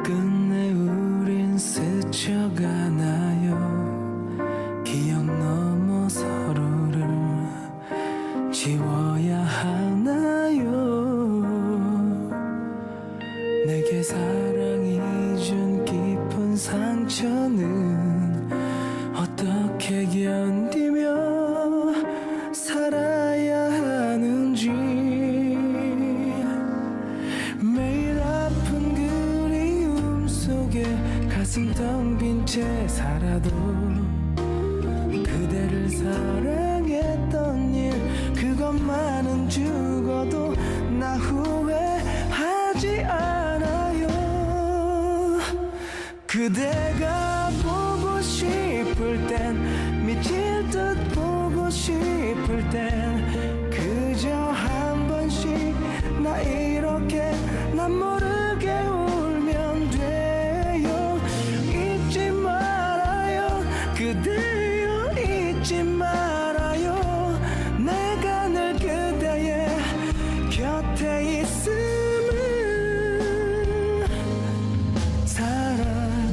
끝내 우린 스쳐가나요. 기억 넘어 서로를 지워야 하나요. 내게 사랑이 준 깊은 상처는 어떻게 견디며 살아야 하는지. 매일 아픈 그리움 속에 가슴 텅 빈 채 살아도 그대를 사랑했던 일 그것만은 죽어도 나 후회하지 않아요. 그대가 보고 싶을 땐 미칠 듯 보고 싶을 땐 그저 한 번씩 나 이렇게 난 모르게 울면 돼요. 잊지 말아요 그대여, 잊지 말아요. 내가 늘 그대의 곁에 있음을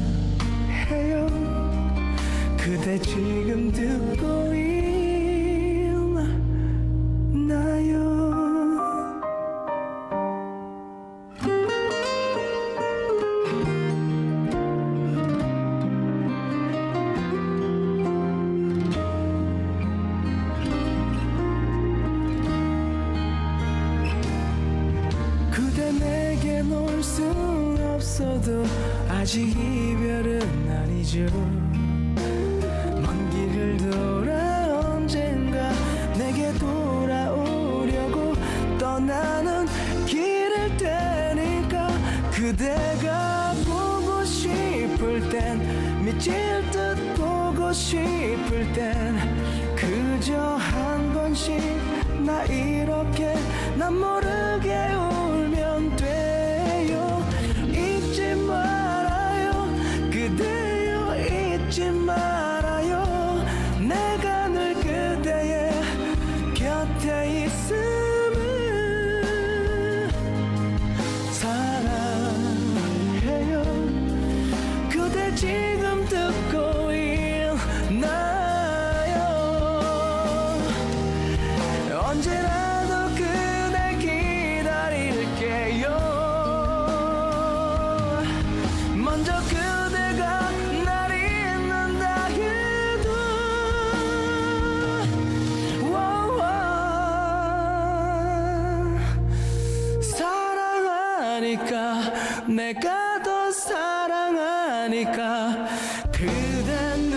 사랑해요. 그대 지금 듣고 있나요? 그대 내겐 올 수 없어도 아직 이별은 아니죠. 먼 길을 돌아 언젠가 내게 돌아오려고 떠나는 길일 테니까 그대가 보고 싶을 땐 미칠 듯 보고 싶을 땐 그저 한 번씩 나 이렇게 난 모르게 울면 돼요. 잊지 말아요 그대여, 잊지 말아요. 내가 늘 그대의 곁에 있음을 사랑해요. 그대 지금 듣고 있나요? 언제라도 그대 기다릴게요. 먼저 그대가 날 잊는다 해도 사랑하니까 내가 더 사랑하니까 그대 눈